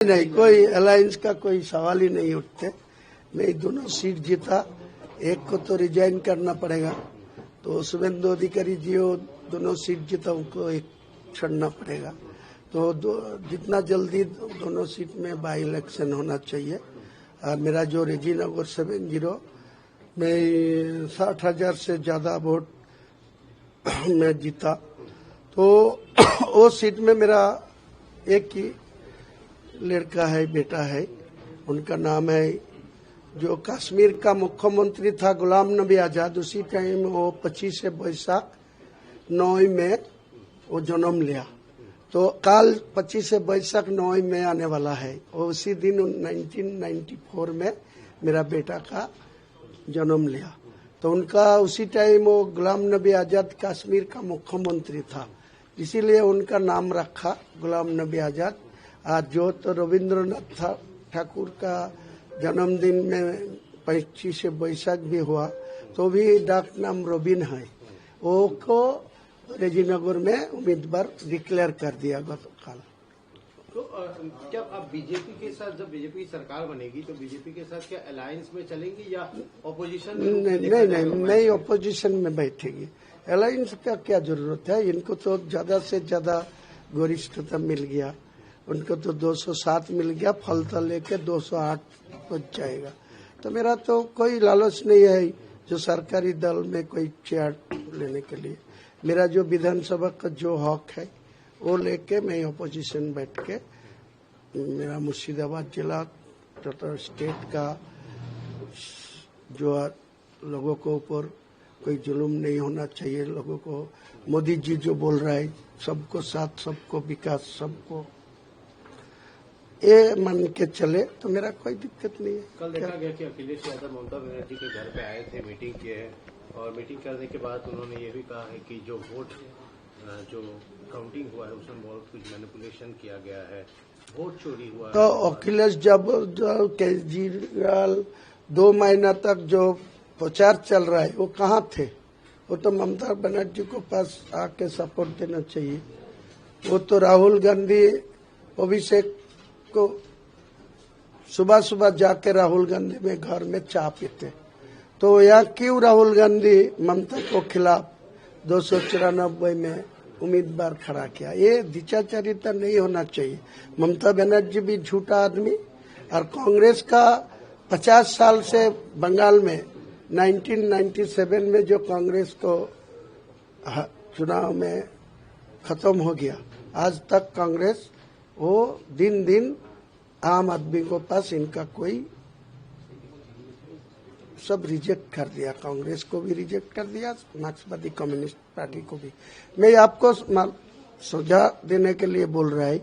नहीं, कोई अलायंस का कोई सवाल ही नहीं उठते। मैं दोनों सीट जीता, एक को तो रिजाइन करना पड़ेगा, तो शुभेंदु अधिकारी जी दोनों सीट जीता, उनको एक छोड़ना पड़ेगा। तो जितना जल्दी दोनों सीट में बाई इलेक्शन होना चाहिए। मेरा जो रेजीनगर 70 में 60,000 से ज्यादा वोट में जीता, तो वो सीट में मेरा एक ही लड़का है, बेटा है, उनका नाम है, जो कश्मीर का मुख्यमंत्री था गुलाम नबी आजाद। उसी टाइम वो 25 वैशाख 9 में वो जन्म लिया, तो काल 25 वैशाख 9 में आने वाला है। और उसी दिन 1994 में मेरा बेटा का जन्म लिया, तो उनका उसी टाइम वो गुलाम नबी आजाद कश्मीर का मुख्यमंत्री था, इसीलिए उनका नाम रखा गुलाम नबी आजाद। आज जो तो रविंद्रनाथ ठाकुर का जन्मदिन में 25 वैशाख भी हुआ, तो भी डाक नाम रोबिन है। वो को रेजीनगर में उम्मीदवार डिक्लेयर कर दिया गतकाल। तो क्या आप बीजेपी के साथ, जब बीजेपी की सरकार बनेगी तो बीजेपी के साथ क्या अलायंस में चलेंगी या ऑपोजिशन में? नहीं, ऑपोजिशन में बैठेगी। अलायंस का क्या जरूरत है? इनको तो ज्यादा से ज्यादा वरिष्ठता मिल गया, उनको तो 207 मिल गया, फलता लेके 208 पहुंच जाएगा। तो मेरा तो कोई लालच नहीं है जो सरकारी दल में कोई चेयर लेने के लिए। मेरा जो विधानसभा का जो हक है वो लेके मैं ऑपोजिशन बैठ के, मेरा मुर्शिदाबाद जिला तथा स्टेट का जो लोगों को ऊपर कोई जुल्म नहीं होना चाहिए, लोगों को मोदी जी जो बोल रहा है सबको साथ, सबको विकास, सबको ये मान के चले, तो मेरा कोई दिक्कत नहीं है। कल देखा गया कि अखिलेश यादव ममता बनर्जी के घर पे आए थे, मीटिंग किए हैं, और मीटिंग करने के बाद उन्होंने ये भी कहा है कि जो वोट जो काउंटिंग हुआ है उसमें बहुत कुछ मैनिपुलेशन किया गया है, वोट चोरी हुआ तो अखिलेश जब केजरीवाल 2 महीना तक जो प्रचार चल रहा है वो कहाँ थे? वो तो ममता बनर्जी को पास आके सपोर्ट देना चाहिए। वो तो राहुल गांधी अभिषेक को सुबह सुबह जाके राहुल गांधी में घर में चाय पीते, तो यहाँ क्यों राहुल गांधी ममता को खिलाफ 294 में उम्मीदवार खड़ा किया? ये दिचाचरिता नहीं होना चाहिए। ममता बनर्जी भी झूठा आदमी, और कांग्रेस का 50 साल से बंगाल में 1997 में जो कांग्रेस को चुनाव में खत्म हो गया, आज तक कांग्रेस वो दिन दिन आम आदमी को पास इनका कोई सब रिजेक्ट कर दिया, कांग्रेस को भी रिजेक्ट कर दिया, मार्क्सवादी कम्युनिस्ट पार्टी को भी। मैं आपको सुझाव देने के लिए बोल रहा है,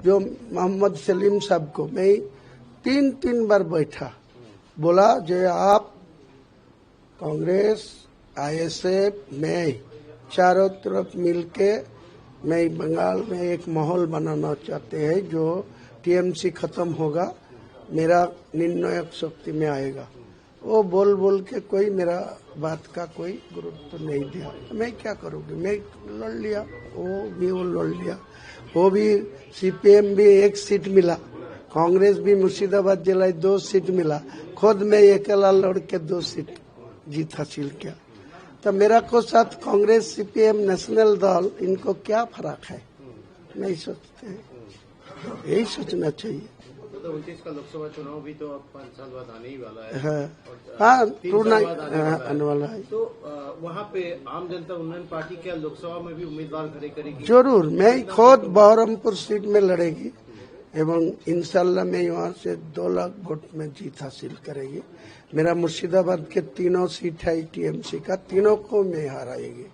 जो मोहम्मद सलीम साहब को मैं 3 बार बैठा, बोला जो आप कांग्रेस, आईएसएफ, मैं चारों तरफ मिलके मैं बंगाल में एक माहौल बनाना चाहते हैं, जो टीएमसी खत्म होगा, मेरा निर्णायक शक्ति में आएगा। वो बोल बोल के कोई मेरा बात का कोई गुरुत्व तो नहीं दिया। मैं क्या करूँगी? मैं लड़ लिया, वो लड़ लिया, वो भी सीपीएम भी 1 सीट मिला, कांग्रेस भी मुर्शिदाबाद जिला 2 सीट मिला, खुद मैं अकेला लड़ के 2 सीट जीत हासिल किया। तो मेरा को साथ कांग्रेस, सीपीएम, नेशनल दल, इनको क्या फर्क है? नहीं सोचते हैं, यही सोचना चाहिए। तो 29 का लोकसभा चुनाव भी तो अब 5 साल बाद आने ही वाला है। हाँ, आने वाला है। तो वहाँ पे आम जनता उन्नयन पार्टी क्या लोकसभा में भी उम्मीदवार खड़े करेगी? जरूर, मैं खुद बहरमपुर सीट में लड़ेगी, एवं इंशाल्लाह मैं वहाँ से 2 लाख वोट में जीत हासिल करेगी। मेरा मुर्शिदाबाद के 3 सीट है टीएमसी का, 3 को मैं हराएगी,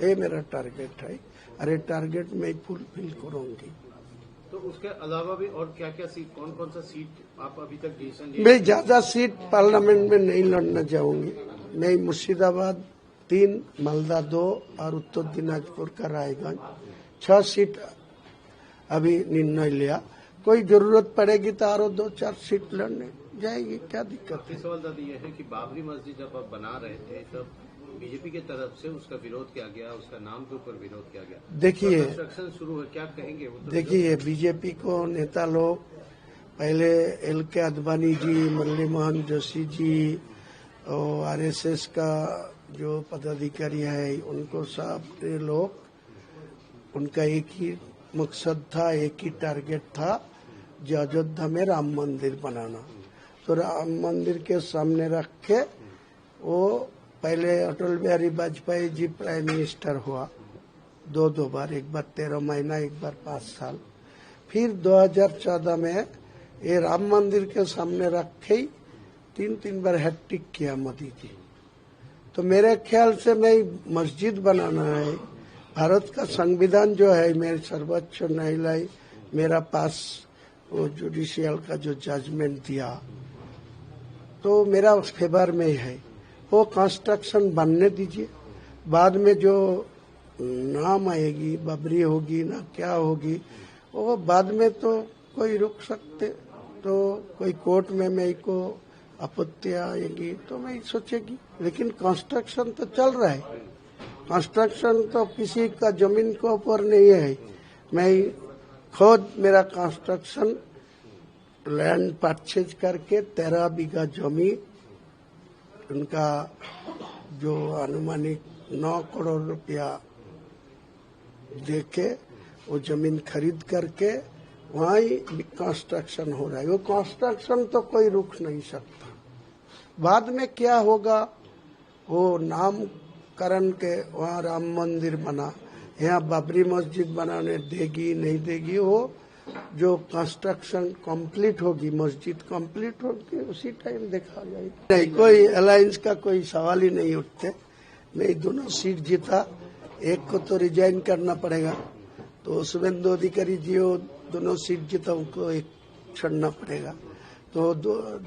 ये मेरा टारगेट है। अरे टारगेट मैं फुलफिल करूंगी। तो उसके अलावा भी और क्या क्या सीट, कौन कौन सा सीट आप अभी तक डिसीजन? मैं ज्यादा सीट पार्लियामेंट में नहीं लड़ना चाहूंगी। मैं मुर्शिदाबाद 3, मालदा 2 और उत्तर दिनाजपुर का रायगंज 6 सीट अभी निर्णय लिया। कोई जरूरत पड़ेगी तो और 2-4 सीट लड़ने जाएगी, क्या दिक्कत है? सवाल दादा ये है कि बाबरी मस्जिद जब आप बना रहे थे तब बीजेपी की तरफ से उसका विरोध किया गया, उसका नाम के ऊपर विरोध किया गया। देखिए, कंस्ट्रक्शन शुरू है, क्या कहेंगे? देखिए बीजेपी को नेता लोग पहले एल के आडवाणी जी, मुरली मनोहर जोशी जी और आरएसएस का जो पदाधिकारी है, उनको सब लोग, उनका एक ही मकसद था, एक ही टारगेट था, जो अयोध्या में राम मंदिर बनाना। तो राम मंदिर के सामने रख के वो पहले अटल बिहारी वाजपेयी जी प्राइम मिनिस्टर हुआ दो बार, एक बार 13 महीना, एक बार 5 साल। फिर 2014 में ये राम मंदिर के सामने रख के 3 बार हैट्रिक किया मोदी जी। तो मेरे ख्याल से मैं मस्जिद बनाना है, भारत का संविधान जो है, मेरे सर्वोच्च न्यायालय मेरा पास वो जुडिशियल का जो जजमेंट दिया, तो मेरा उस फेवर में है। वो कंस्ट्रक्शन बनने दीजिए, बाद में जो नाम आएगी, बबरी होगी ना क्या होगी, वो बाद में तो कोई रुक सकते, तो कोई कोर्ट में मेरे को आपत्ति आएगी तो मैं सोचेगी, लेकिन कंस्ट्रक्शन तो चल रहा है। कंस्ट्रक्शन तो किसी का जमीन के ऊपर नहीं है। मैं खुद मेरा कंस्ट्रक्शन लैंड परचेज करके 13 बीघा जमीन, उनका जो अनुमानित 9 करोड़ रुपया देके वो जमीन खरीद करके वहाँ ही कंस्ट्रक्शन हो रहा है। वो कंस्ट्रक्शन तो कोई रुक नहीं सकता। बाद में क्या होगा, वो नामकरण के वहाँ राम मंदिर बना, यहाँ बाबरी मस्जिद बनाने देगी नहीं देगी, वो जो कंस्ट्रक्शन कंप्लीट होगी, मस्जिद कंप्लीट होगी, उसी टाइम देखा जाएगा। नहीं, कोई अलायंस का कोई सवाल ही नहीं उठते। मैं दोनों सीट जीता, एक को तो रिजाइन करना पड़ेगा, तो शुभेंदु अधिकारी जी दोनों सीट जीता, उनको एक छोड़ना पड़ेगा। तो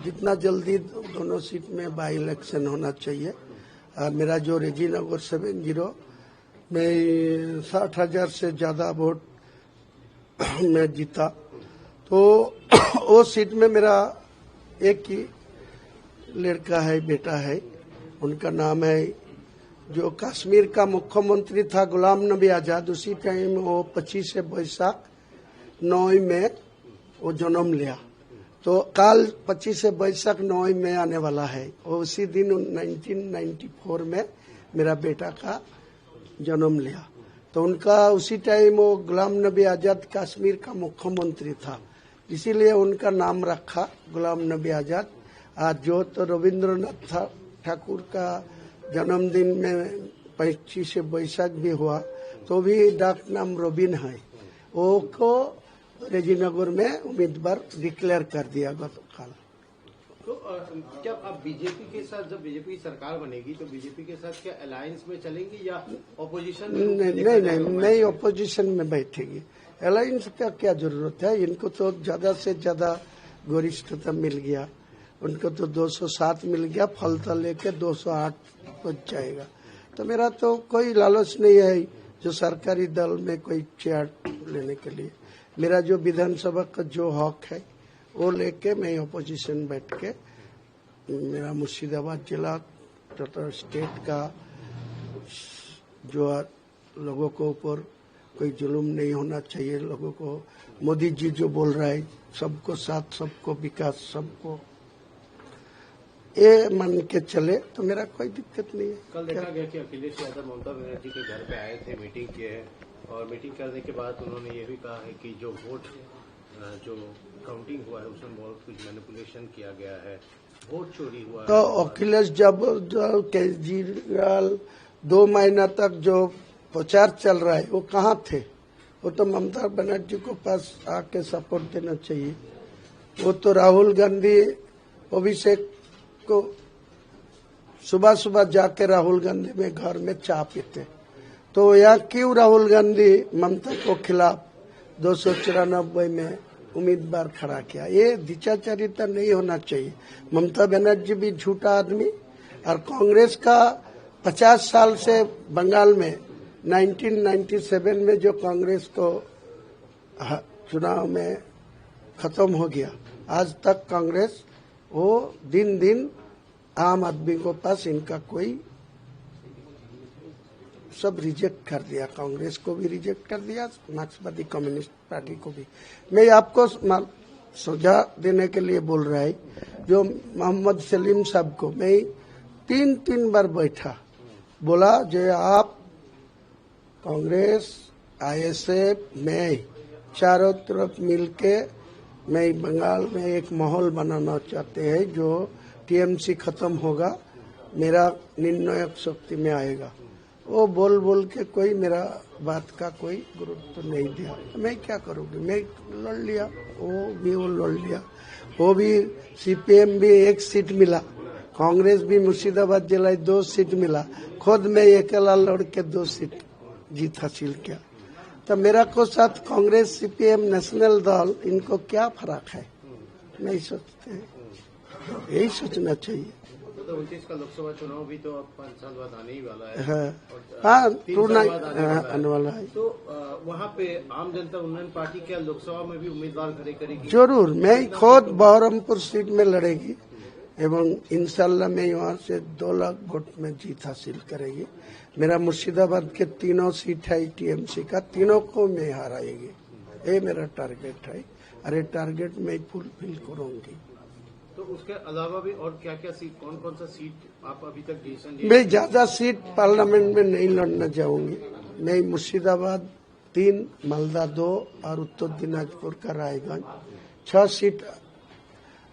जितना जल्दी दोनों सीट में बाई इलेक्शन होना चाहिए। मेरा जो रेजीनगर 70 में 60,000 से ज्यादा वोट में जीता, तो वो सीट में मेरा एक ही लड़का है, बेटा है, उनका नाम है, जो कश्मीर का मुख्यमंत्री था गुलाम नबी आजाद, उसी टाइम वो 25 वैशाख 9 में वो जन्म लिया। तो कल 25 वैशाख 9 में आने वाला है, वो उसी दिन 1994 में मेरा बेटा का जन्म लिया। तो उनका उसी टाइम वो गुलाम नबी आजाद कश्मीर का मुख्यमंत्री था, इसीलिए उनका नाम रखा गुलाम नबी आजाद। आज जो तो रविंद्रनाथ ठाकुर का जन्मदिन में 25 वैशाख भी हुआ, तो भी डाक नाम रोबिन है, वो को रेजीनगर में उम्मीदवार डिक्लेयर कर दिया गतकाल। तो जब आप बीजेपी के साथ, जब बीजेपी की सरकार बनेगी, तो बीजेपी के साथ क्या अलायंस में चलेंगी या ऑपोजिशन में? नहीं, ऑपोजिशन में बैठेगी। अलायंस का क्या जरूरत है, इनको तो ज्यादा से ज्यादा वरिष्ठता मिल गया, उनको तो 207 मिल गया, फलता लेके 208 पहुंच जाएगा। तो मेरा तो कोई लालच नहीं है जो सरकारी दल में कोई चेयर लेने के लिए। मेरा जो विधानसभा का जो हक है वो लेके मैं ऑपोजिशन बैठ के, मेरा मुर्शिदाबाद जिला तथा स्टेट का जो लोगों को ऊपर कोई जुल्म नहीं होना चाहिए, लोगों को मोदी जी जो बोल रहा है सबको साथ, सबको विकास, सबको ये मान के चले, तो मेरा कोई दिक्कत नहीं है। कल देखा गया कि अखिलेश यादव ममता बनर्जी के घर पे आए थे, मीटिंग किए, और मीटिंग करने के बाद उन्होंने ये भी कहा है कि जो वोट जो काउंटिंग हुआ है उसमें बहुत कुछ मैनिपुलेशन किया गया है, वोट चोरी हुआ तो अखिलेश जब केजरीवाल 2 महीना तक जो प्रचार चल रहा है वो कहाँ थे? वो तो ममता बनर्जी को पास आके सपोर्ट देना चाहिए। वो तो राहुल गांधी अभिषेक को सुबह सुबह जाके राहुल गांधी में घर में चाय पीते, तो यहाँ क्यों राहुल गांधी ममता को खिलाफ 294 में उम्मीदवार खड़ा किया? ये दिचाचरिता नहीं होना चाहिए। ममता बनर्जी भी झूठा आदमी, और कांग्रेस का 50 साल से बंगाल में 1997 में जो कांग्रेस को चुनाव में खत्म हो गया, आज तक कांग्रेस वो दिन दिन आम आदमी को पास इनका कोई सब रिजेक्ट कर दिया, कांग्रेस को भी रिजेक्ट कर दिया, मार्क्सवादी कम्युनिस्ट पार्टी को भी। मैं आपको सजा देने के लिए बोल रहा है। जो मोहम्मद सलीम साहब को मैं 3 बार बैठा, बोला जो आप कांग्रेस, आईएसएफ, मैं चारों तरफ मिलके मैं बंगाल में एक माहौल बनाना चाहते हैं जो टीएमसी खत्म होगा, मेरा निर्णायक शक्ति में आएगा। वो बोल बोल के कोई मेरा बात का कोई गुरुत्व नहीं दिया। मैं क्या करूँगी, मैं लड़ लिया, वो लड़ लिया। वो भी सीपीएम भी 1 सीट मिला, कांग्रेस भी मुर्शिदाबाद जिला 2 सीट मिला, खुद मैं अकेला लड़ के 2 सीट जीत हासिल किया। तो मेरा को साथ कांग्रेस, सीपीएम, नेशनल दल, इनको क्या फर्क है, नहीं सोचते। यही सोचना चाहिए। तो 29 का लोकसभा चुनाव भी तो अब 5 साल बाद आने ही वाला है। हाँ, आने वाला है। तो वहाँ पे आम जनता उन्नयन पार्टी क्या लोकसभा में भी उम्मीदवार खड़े करेगी? जरूर, मैं खुद बहरमपुर सीट में लड़ेगी एवं इंशाल्लाह मैं वहाँ से 2 लाख वोट में जीत हासिल करेगी। मेरा मुर्शिदाबाद के 3 सीट है टीएमसी का, 3 को मैं हराएगी। ये मेरा टारगेट है, अरे टारगेट मैं फुलफिल करूंगी। तो उसके अलावा भी और क्या क्या सीट, कौन कौन सा सीट आप अभी तक डिसीजन लिए? मैं ज्यादा सीट पार्लियामेंट में नहीं लड़ना चाहूंगी। मैं मुर्शिदाबाद 3, मालदा 2 और उत्तर दिनाजपुर का रायगंज 6 सीट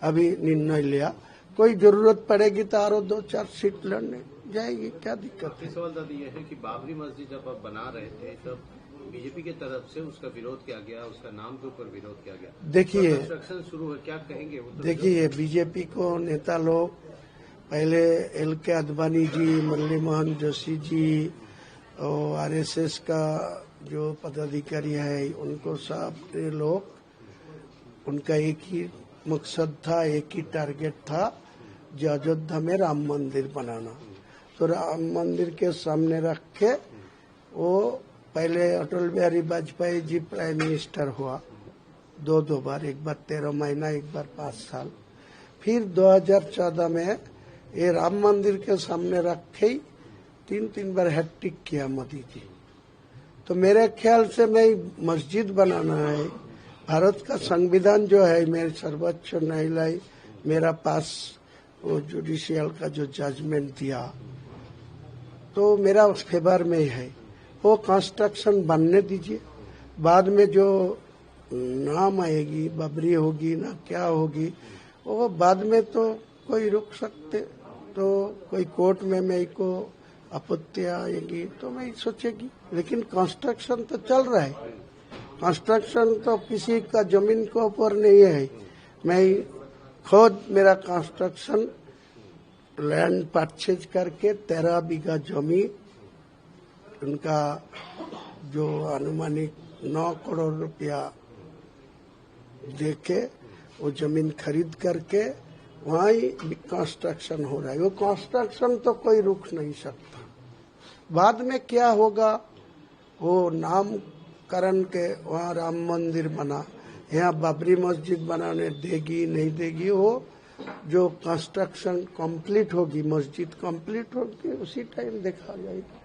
अभी निर्णय लिया। कोई जरूरत पड़ेगी तो और 2-4 सीट लड़ने जाएगी, क्या दिक्कत है। सवाल दादा ये है कि बाबरी मस्जिद जब आप बना रहे थे तब बीजेपी की तरफ से उसका विरोध किया गया, उसका नाम के ऊपर विरोध किया गया। देखिए, कंस्ट्रक्शन शुरू है, क्या कहेंगे? देखिए, बीजेपी को नेता लोग पहले LK आडवाणी जी, मुरली मनोहर जोशी जी और आरएसएस का जो पदाधिकारी है, उनको सब लोग, उनका एक ही मकसद था, एक ही टारगेट था, जो अयोध्या में राम मंदिर बनाना। तो राम मंदिर के सामने रख के वो पहले अटल बिहारी वाजपेयी जी प्राइम मिनिस्टर हुआ 2 बार, एक बार 13 महीना, एक बार 5 साल। फिर 2014 में ये राम मंदिर के सामने रखे ही 3 बार हैट्रिक किया मोदी जी। तो मेरे ख्याल से मैं मस्जिद बनाना है, भारत का संविधान जो है, मेरे सर्वोच्च न्यायालय मेरा पास वो जुडिशियल का जो जजमेंट दिया, तो मेरा उस फेवर में है। वो कंस्ट्रक्शन बनने दीजिए, बाद में जो नाम आएगी, बाबरी होगी ना क्या होगी, वो बाद में तो कोई रुक सकते, तो कोई कोर्ट में मेरे को आपत्ति आएगी तो मैं सोचेगी, लेकिन कंस्ट्रक्शन तो चल रहा है। कंस्ट्रक्शन तो किसी का जमीन के ऊपर नहीं है। मैं खुद मेरा कंस्ट्रक्शन लैंड परचेज करके 13 बीघा जमीन, उनका जो अनुमानित 9 करोड़ रुपया देके वो जमीन खरीद करके वहाँ ही कंस्ट्रक्शन हो रहा है। वो कंस्ट्रक्शन तो कोई रुक नहीं सकता। बाद में क्या होगा, वो नामकरण के वहाँ राम मंदिर बना, यहाँ बाबरी मस्जिद बनाने देगी नहीं देगी, वो जो कंस्ट्रक्शन कंप्लीट होगी, मस्जिद कंप्लीट होगी, उसी टाइम देखा जाएगा।